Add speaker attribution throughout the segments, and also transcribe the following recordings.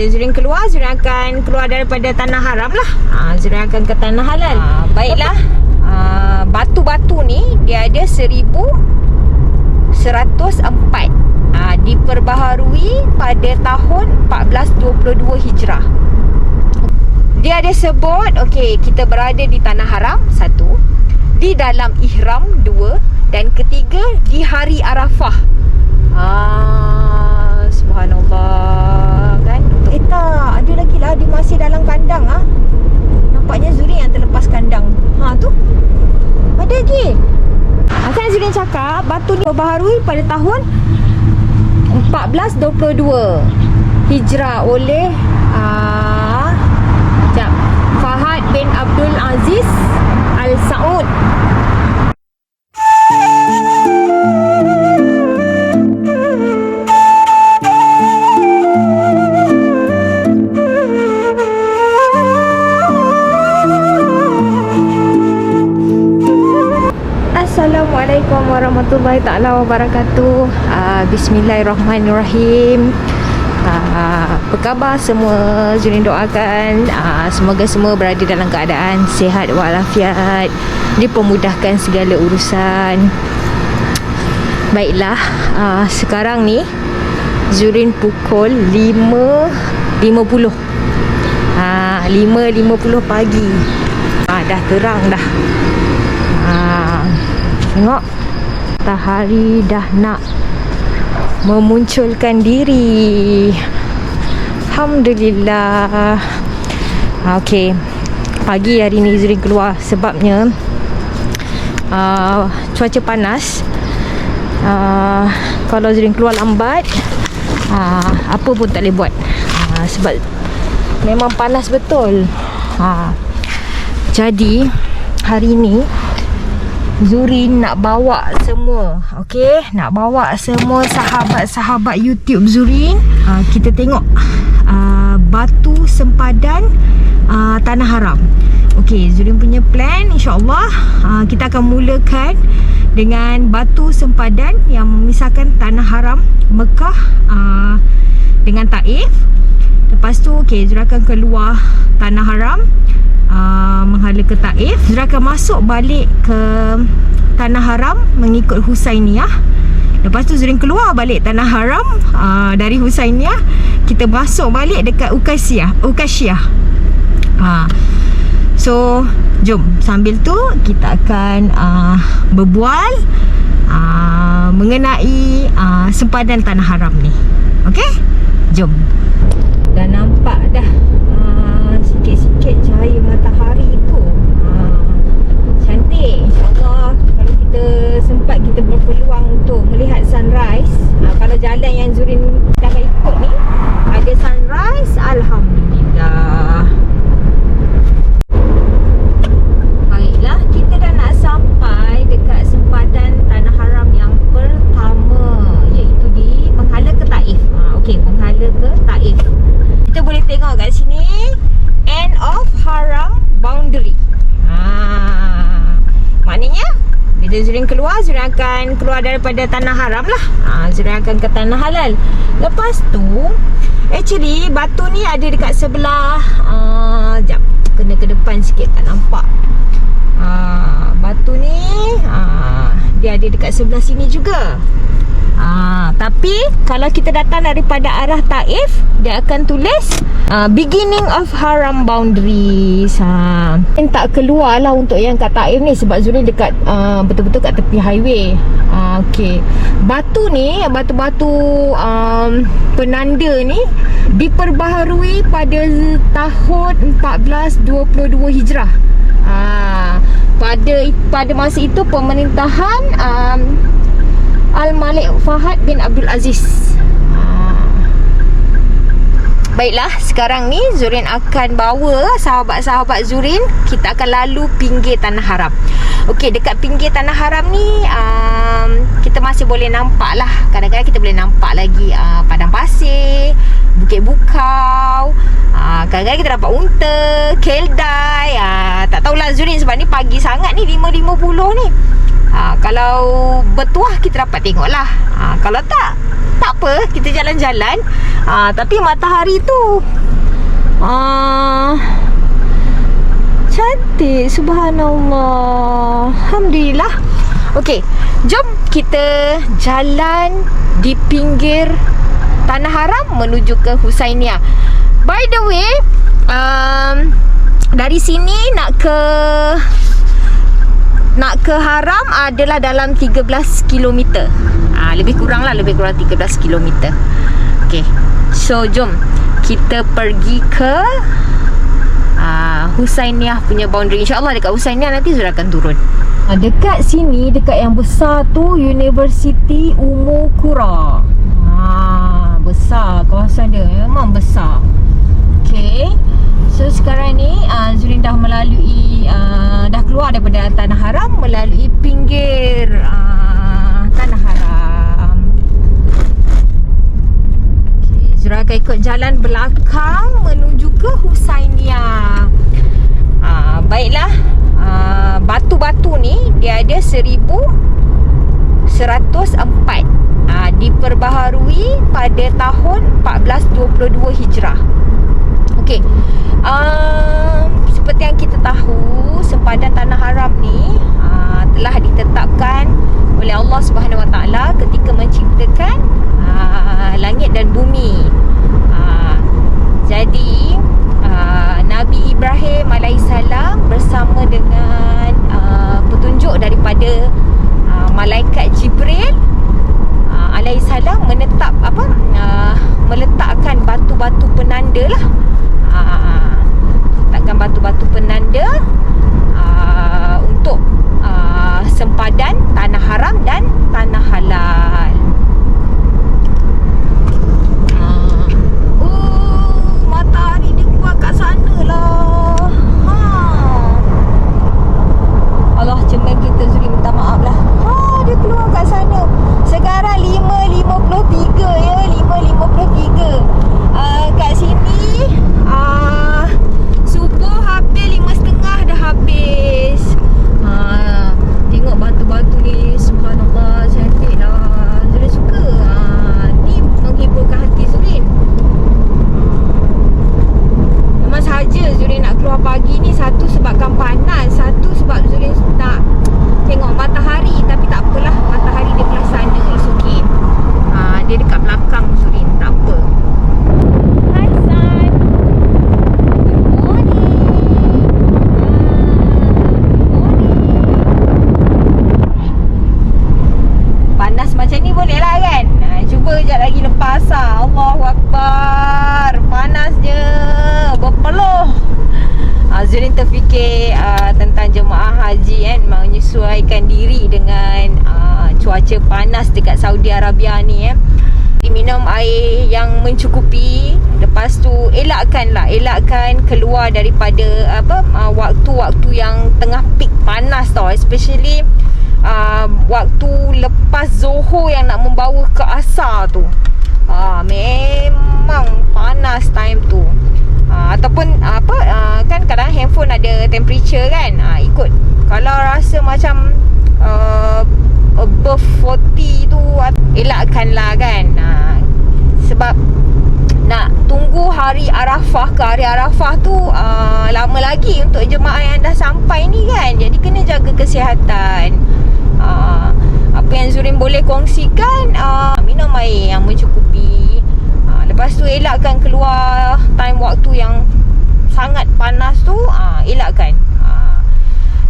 Speaker 1: Bila Zurin keluar, Zurin akan keluar daripada tanah haram lah. Zurin akan ke tanah halal. Baiklah. Batu-batu ni dia ada 1104. Diperbaharui pada tahun 1422 Hijrah. Dia ada sebut, okey, kita berada di tanah haram, 1, di dalam ihram, 2, dan ketiga di hari Arafah. Subhanallah, kan? Tak, ada lagi lah, dia masih dalam kandang Nampaknya Zurin yang terlepas kandang. Tu ada lagi. Kan Zurin cakap batu ni diperbaharui pada tahun 1422 Hijrah oleh Fahad bin Abdul Aziz Al Saud. Assalamualaikum warahmatullahi ta'ala wabarakatuh. Bismillahirrahmanirrahim. Apa khabar semua? Zurin doakan semoga semua berada dalam keadaan sihat walafiat, dipermudahkan segala urusan. Baiklah, sekarang ni Zurin pukul 5.50 5.50 pagi. Dah terang dah. Tengok, matahari dah nak memunculkan diri. Alhamdulillah. Okey, pagi hari ni Zurin keluar sebabnya cuaca panas. Kalau Zurin keluar lambat, apa pun tak boleh buat, sebab memang panas betul. Jadi hari ni Zurin nak bawa semua, okey, nak bawa semua sahabat-sahabat YouTube Zurin. Kita tengok batu sempadan tanah haram. Okey, Zurin punya plan insya-Allah kita akan mulakan dengan batu sempadan yang memisahkan tanah haram Mekah dengan Taif. Lepas tu okey, Zurin akan keluar tanah haram, menghala ke Taif. Zurin akan masuk balik ke tanah haram mengikut Husainiyah. Lepas tu Zurin keluar balik tanah haram. Dari Husainiyah kita masuk balik dekat Ukasyah. So jom, sambil tu kita akan berbual mengenai sempadan tanah haram ni. Okey, jom. Dah nampak dah sikit-sikit cahaya matahari tu. Cantik. InsyaAllah kalau kita sempat, kita berpeluang untuk melihat sunrise. Kalau jalan yang Zurin dah ikut ni ada sunrise, Alhamdulillah. Baiklah, kita dah nak sampai dekat sempadan tanah haram yang pertama, iaitu di menghala ke Taif. Okey, menghala ke Taif. Kita boleh tengok kat sini end of haram boundary. Maknanya bila Zurin keluar, Zurin akan keluar daripada tanah haram lah. Zurin akan ke tanah halal. Lepas tu actually batu ni ada dekat sebelah. Jap, kena ke depan sikit, tak nampak. Batu ni dia ada dekat sebelah sini juga. Tapi kalau kita datang daripada arah Taif, dia akan tulis beginning of haram boundaries. Tak keluar lah untuk yang kat Taif ni, sebab Zurin dekat betul-betul kat tepi highway. Okey, batu ni, batu-batu penanda ni diperbaharui pada tahun 1422 Hijrah. Pada masa itu pemerintahan Al-Malik Fahad bin Abdul Aziz. Baiklah, sekarang ni Zurin akan bawa sahabat-sahabat Zurin. Kita akan lalu pinggir tanah haram. Okey, dekat pinggir tanah haram ni kita masih boleh nampak lah. Kadang-kadang kita boleh nampak lagi padang pasir, Bukit Bukau. Kadang-kadang kita dapat unta, keldai. Tak tahulah Zurin sebab ni pagi sangat ni, 5.50 ni. Kalau bertuah kita dapat tengok lah. Kalau tak apa, kita jalan-jalan. Tapi matahari tu cantik, subhanallah. Alhamdulillah. Okey, jom kita jalan di pinggir Tanah Haram menuju ke Husainiah. By the way, dari sini nak ke Haram adalah dalam 13 km. Lebih kurang 13 km. Okey. So jom kita pergi ke Husainiah punya boundary. InsyaAllah dekat Husainiah nanti Zura akan turun. Dekat sini, dekat yang besar tu, University Ummul Qura. Besar kawasan dia, memang besar. Okay, so sekarang ni Zurin dah melalui dah keluar daripada Tanah Haram, melalui pinggir Tanah Haram. Okay, Zura akan ikut jalan belakang menuju ke Husainiah. Baiklah, batu-batu ni dia ada 1104. Diperbaharui pada tahun 1422 Hijrah. Okey. Seperti yang kita tahu, sempadan Tanah Haram ni telah ditetapkan oleh Allah Subhanahu Wa Taala ketika menciptakan langit dan bumi. Jadi Nabi Ibrahim alaihissalam bersama dengan petunjuk daripada malaikat Jibril alaihissalam meletakkan batu-batu penanda lah. Letakkan batu-batu penanda untuk sempadan Tanah Haram dan Tanah Halal. Matahari dia keluar kat sana lah. Allah, cermin kita Zuri, minta maaf lah. Dia keluar kat sana. Sekarang 5.53 ya, 5.53. Kat sini subuh habis, 5.30 dah habis. Tengok batu-batu ni, subhanallah, cantik dah. Zurin suka. Ni menghiburkan hati Zurin. Memang sahaja Zurin nak keluar pagi ni, satu sebabkan panas, satu sebab Zurin nak tengok matahari. Tapi tak apalah, matahari dia belah sana, it's okay. Dia dekat belakang Zurin, tak apa. Hi San, good morning. Panas macam ni boleh lah kan? Cuba sekejap lagi lepas Allahu Akbar. Panas je, berpeluh. Zurin terfikir tentang jemaah haji kan, menyesuaikan diri dengan cuaca panas dekat Saudi Arabia ni minum air yang mencukupi. Lepas tu elakkan keluar daripada waktu-waktu yang tengah peak panas tau, especially waktu lepas Zohor yang nak membawa ke asar tu. Memang panas time tu. Ataupun kan kadang handphone ada temperature kan, ikut. Kalau rasa macam above 40 tu, elakkanlah kan. Sebab nak tunggu hari Arafah ke, hari Arafah tu lama lagi untuk jemaah yang dah sampai ni kan. Jadi kena jaga kesihatan. Apa yang Zurin boleh kongsikan, minum air yang mencukupi. Lepas tu elakkan keluar time waktu yang sangat panas tu, elakkan.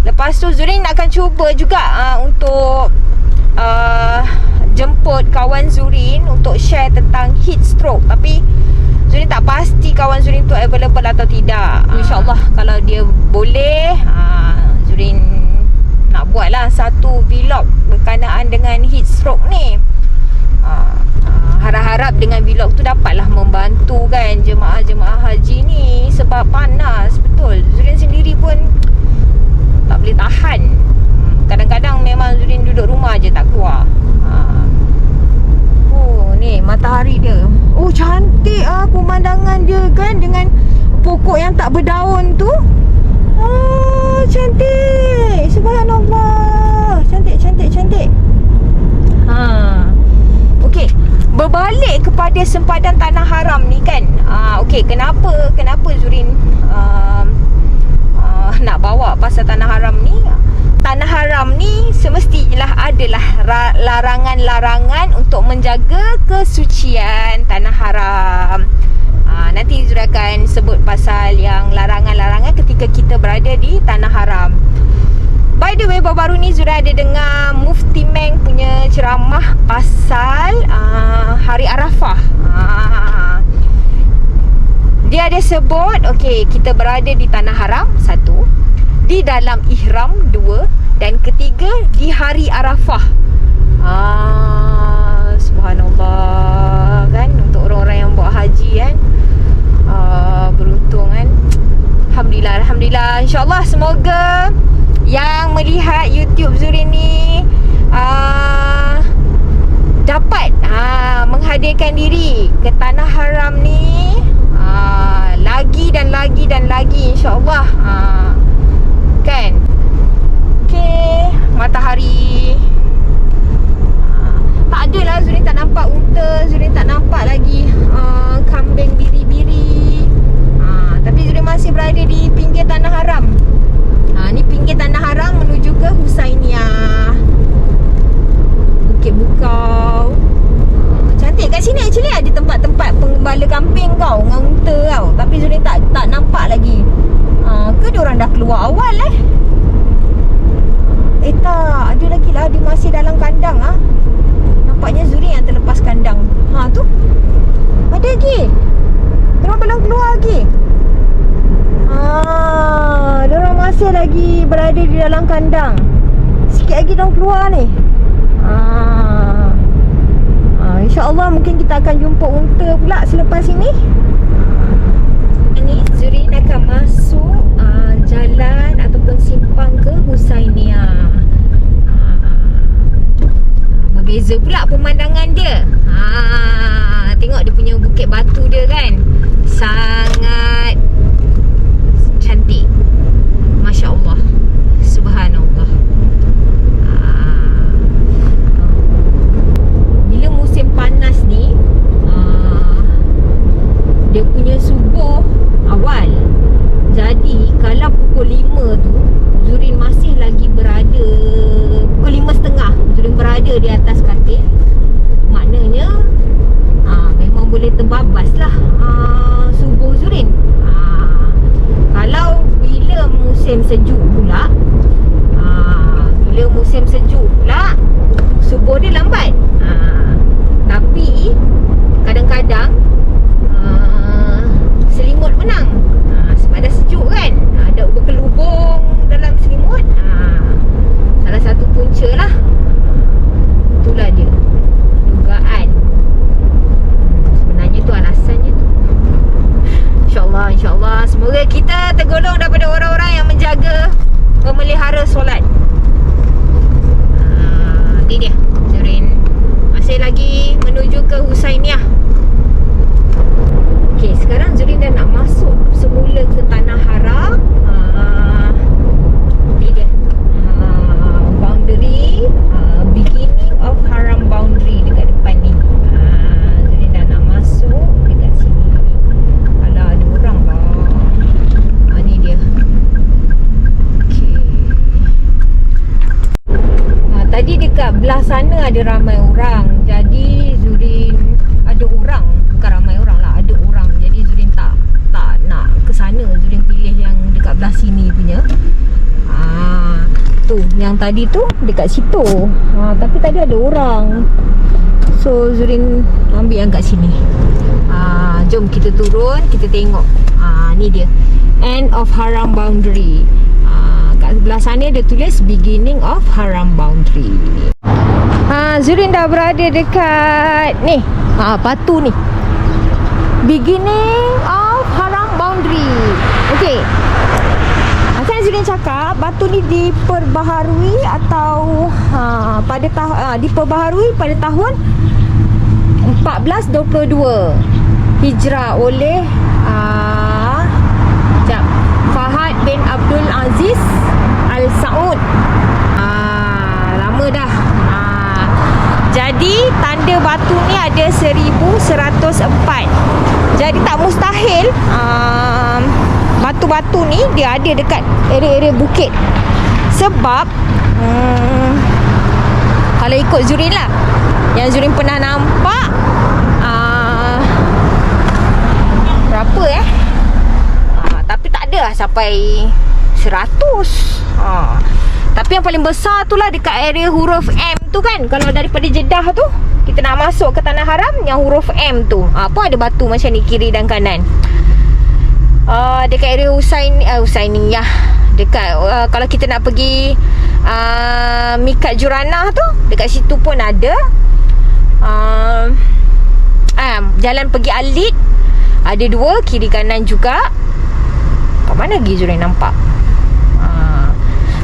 Speaker 1: Lepas tu Zurin akan cuba juga untuk jemput kawan Zurin untuk share tentang heat stroke. Tapi Zurin tak pasti kawan Zurin tu available atau tidak. InsyaAllah kalau dia boleh, Zurin nak buatlah satu vlog berkenaan dengan heat stroke ni. Harap-harap dengan vlog tu dapatlah membantu kan jemaah-jemaah haji ni. Sebab panas, betul. Zurin sendiri pun tak boleh tahan. Kadang-kadang memang Zurin duduk rumah je, tak keluar. Ni matahari dia. Cantik pemandangan dia kan, dengan pokok yang tak berdaun tu. Cantik. Subhanallah. Cantik. daripada sempadan tanah haram ni kan. Okey, kenapa Zurin nak bawa pasal tanah haram ni? Tanah haram ni semestinya adalah larangan-larangan untuk menjaga kesucian tanah haram. Nanti Zura akan sebut pasal yang larangan-larangan ketika kita berada di tanah haram. By the way, baru-baru ni Zura ada dengar Mufti Meng punya ceramah pasal Hari Arafah. Dia ada sebut, okey, kita berada di tanah haram, satu, di dalam ihram, dua, dan ketiga di Hari Arafah. Subhanallah kan, untuk orang-orang yang buat haji kan. Beruntung kan. Alhamdulillah. InsyaAllah semoga yang melihat YouTube Zurin ni dapat menghadirkan diri ke tanah haram ni lagi dan lagi InsyaAllah. Kan. Okay, matahari. Tak adalah Zurin tak nampak unta, Zurin tak nampak lagi kambing biri-biri. Tapi Zurin masih berada di pinggir tanah haram. Ni pinggir tanah haram menuju ke Husainiah, Bukit Bukau. Cantik kat sini. Actually ada tempat-tempat penggembala kambing kau dengan unta kau. Tapi Zurin tak nampak lagi. Ke diorang dah keluar awal tak, ada lagi lah. Dia masih dalam kandang Nampaknya Zurin yang terlepas kandang. Tu ada lagi. Diorang belum keluar lagi. Diorang masih lagi berada di dalam kandang. Sikit lagi diorang keluar ni. InsyaAllah mungkin kita akan jumpa unta pula selepas ini. Ni Zurin akan masuk jalan ataupun simpang ke Husainiah. Berbeza pula pemandangan dia. Tengok dia punya bukit batu dia kan. Sangat cantik. Masya Allah. Subhanallah. Bila musim panas ni, dia punya subuh awal. Jadi kalau pukul 5 tu Zurin masih lagi berada, pukul 5.30 Zurin berada di atas katil. Maknanya memang boleh terbabas lah subuh Zurin. Kalau bila musim sejuk pula, subuh dia lambat. Tapi kadang-kadang selimut menang. Sebab dah sejuk kan, ada berkelubung dalam selimut. Salah satu punca lah. Itulah dia dugaan. Sebenarnya tu alasannya tu. InsyaAllah semoga kita tergolong daripada orang-orang yang menjaga, memelihara solat. Ni dia Zurin masih lagi menuju ke Husainiah. Okay, sekarang Zurin dah nak masuk semula ke tanah haram. Ni dia boundary, beginning of haram boundary dekat depan ni. Zurin dah nak masuk dekat sini. Alah, ada orang lah. Ni dia. Okay. Tadi dekat belah sana ada ramai orang. Jadi Zurin ada orang, bukan ramai orang lah, ada orang. Jadi Zurin tak nak ke sana. Zurin pilih yang dekat belah sini punya. Tu yang tadi tu dekat situ. Tapi tadi ada orang. So Zurin ambil yang kat sini. Jom kita turun, kita tengok. Ni dia, end of haram boundary. Kat sebelah sana dia tulis beginning of haram boundary. Zurin dah berada dekat ni, batu ni, beginning of haram boundary. Okey, kan Zurin cakap batu ni diperbaharui atau diperbaharui pada tahun 1422 Hijrah oleh Fahad bin Abdul Aziz Al Saud. Lama dah. Jadi Jadi tanda batu ni ada 1104. Jadi tak mustahil batu-batu ni dia ada dekat area-area bukit. Sebab kalau ikut Zurin lah, yang Zurin pernah nampak, berapa tapi tak ada lah sampai 100. Tapi yang paling besar tu lah dekat area huruf M tu kan. Kalau daripada Jeddah tu kita nak masuk ke Tanah Haram, yang huruf M tu pun ada batu macam ni kiri dan kanan. Dekat area Husainiyah, dekat kalau kita nak pergi Mikat Juranah tu, dekat situ pun ada. Jalan pergi Alit ada 2, kiri kanan juga. Kat mana lagi Zurin nampak?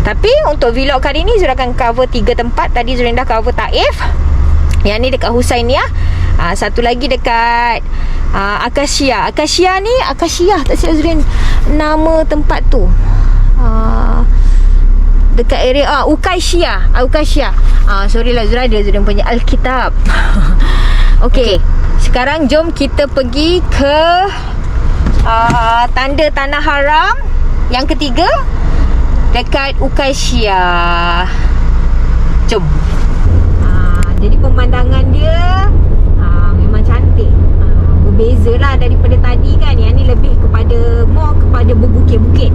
Speaker 1: Tapi untuk vlog kali ni Zurin akan cover 3 tempat. Tadi Zurin dah cover Taif, yang ni dekat Husainiyah. Satu lagi dekat Akasia. Akasia ni, Akasia tak silap Zurin nama tempat tu. Dekat area Ukaisia. Ukaisia. Sorry lah Zurin, ada Zurin punya Alkitab. Okay. Sekarang jom kita pergi ke tanda Tanah Haram yang ketiga dekat Ukaisia. Jom. Jadi pemandangan dia memang cantik. Berbeza lah daripada tadi kan. Yang ni lebih kepada more kepada berbukit-bukit.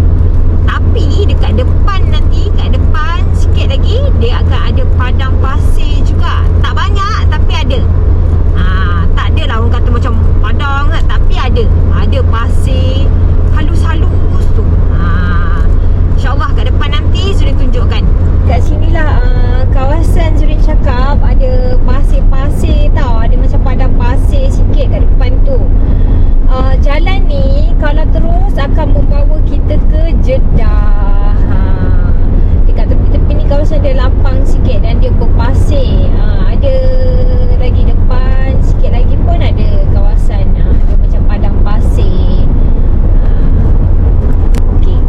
Speaker 1: Tapi dekat depan nanti, kat depan sikit lagi, dia akan ada padang pasir juga. Tak banyak tapi ada. Tak adalah orang kata macam padang kan, tapi ada pasir halus-halus tu. InsyaAllah kat depan nanti Zurin tunjukkan. Kat sinilah kawasan Zurin cakap ada pasir-pasir tau. Ada macam padang pasir sikit kat depan tu. Jalan ni kalau terus akan membawa kita ke Jeddah. Dekat tepi-tepi ni kawasan dia lapang sikit dan dia berpasir. Ada lagi depan sikit lagi pun ada kawasan dia macam padang pasir. Okey.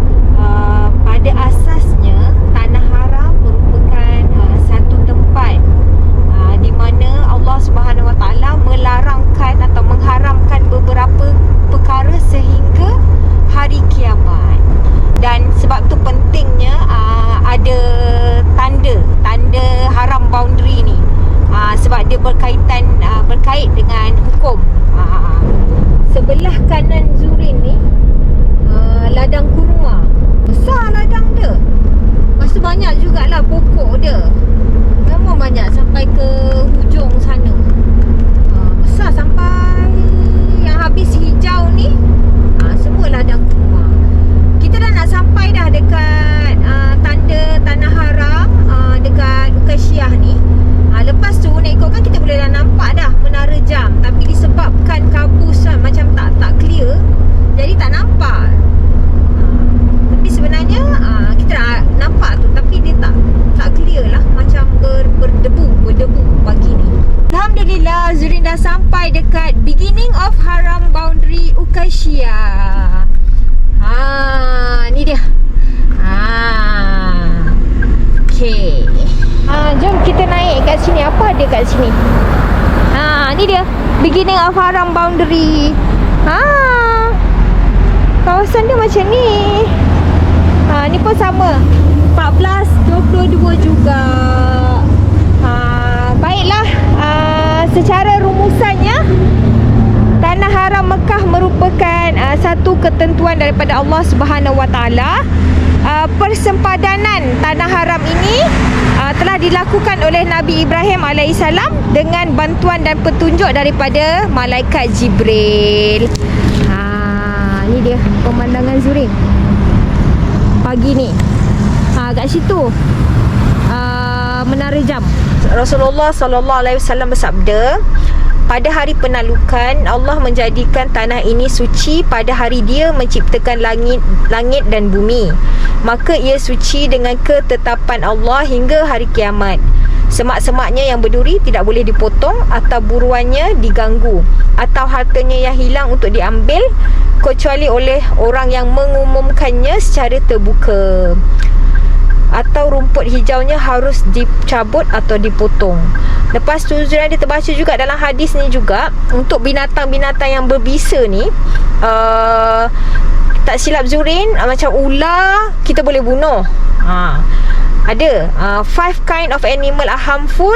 Speaker 1: Pada asasnya Tanah Haram merupakan satu tempat di mana Allah Subhanahu Wa Taala melarangkan atau mengharamkan beberapa perkara sehingga hari kiamat. Dan sebab tu pentingnya ada tanda haram boundary ni. Sebab dia berkait dengan hukum. Sebelah kanan Zurin ni ladang kurma. Besar ladang dia. Lepas tu banyak jugalah pokok dia. Memang banyak sampai ke hujung sana. Besar sampai yang habis hijau ni. Semua ladang kurma. Kita dah nak sampai dah dekat tanda Tanah Haram dekat Ukaisia ni. Lepas tu nak ikutkan kita boleh dah nampak dah menara jam. Tapi disebabkan kabus kan, macam tak clear, jadi tak nampak. Tapi sebenarnya kita dah nampak tu, tapi dia tak clear lah. Macam berdebu pagi ni. Alhamdulillah Zurin dah sampai dekat beginning of haram boundary Ukaisia. Ni dia. Okay. Jom kita naik kat sini. Apa ada kat sini? Ni dia beginning of haram boundary. Kawasan dia macam ni. Ni pun sama 1422 juga. Baiklah, secara rumusannya Tanah Haram Mekah merupakan satu ketentuan daripada Allah Subhanahu Wa Taala. Persempadanan Tanah Haram ini telah dilakukan oleh Nabi Ibrahim AS dengan bantuan dan petunjuk daripada Malaikat Jibril. Ni dia pemandangan Zurin pagi ni. Kat situ menara jam. Rasulullah SAW bersabda, pada hari penalukan Allah menjadikan tanah ini suci pada hari Dia menciptakan langit dan bumi. Maka ia suci dengan ketetapan Allah hingga hari kiamat. Semak-semaknya yang berduri tidak boleh dipotong, atau buruannya diganggu, atau hartanya yang hilang untuk diambil, kecuali oleh orang yang mengumumkannya secara terbuka. Atau rumput hijaunya harus dicabut atau dipotong. Lepas tu Zurin ada terbaca juga dalam hadis ni juga, untuk binatang-binatang yang berbisa ni, tak silap Zurin, macam ular kita boleh bunuh. Ada 5 kind of animal are harmful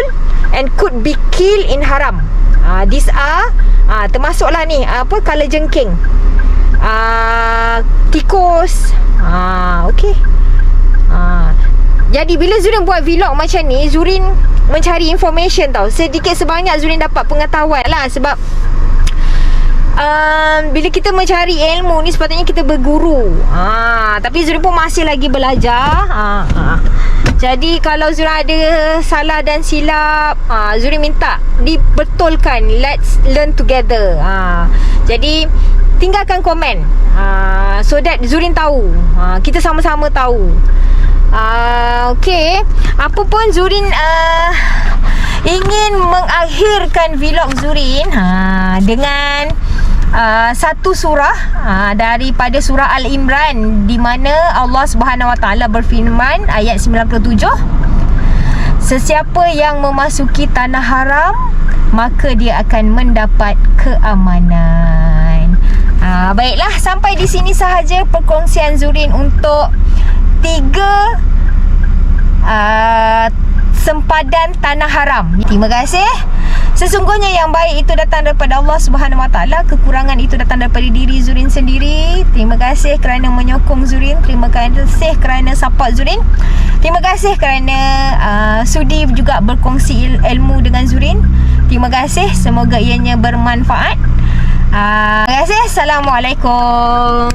Speaker 1: and could be killed in haram. These are termasuklah ni kalajengking, tikus. Okey. Jadi bila Zurin buat vlog macam ni, Zurin mencari information tau. Sedikit sebanyak Zurin dapat pengetahuan lah. Sebab bila kita mencari ilmu ni, sepatutnya kita berguru. Tapi Zurin pun masih lagi belajar. Jadi kalau Zurin ada salah dan silap, Zurin minta dibetulkan. Let's learn together. Jadi tinggalkan komen, so that Zurin tahu, kita sama-sama tahu. Okay, apa pun Zurin ingin mengakhirkan vlog Zurin dengan satu surah daripada surah Al-Imran, di mana Allah Subhanahu Wa Taala berfirman ayat 97, sesiapa yang memasuki tanah haram, maka dia akan mendapat keamanan. Baiklah, sampai di sini sahaja perkongsian Zurin untuk 3 sempadan tanah haram. Terima kasih. Sesungguhnya yang baik itu datang daripada Allah Subhanahu Wa Taala, kekurangan itu datang daripada diri Zurin sendiri. Terima kasih kerana menyokong Zurin, terima kasih kerana support Zurin, terima kasih kerana sudi juga berkongsi ilmu dengan Zurin. Terima kasih, semoga ianya bermanfaat. Terima kasih. Assalamualaikum.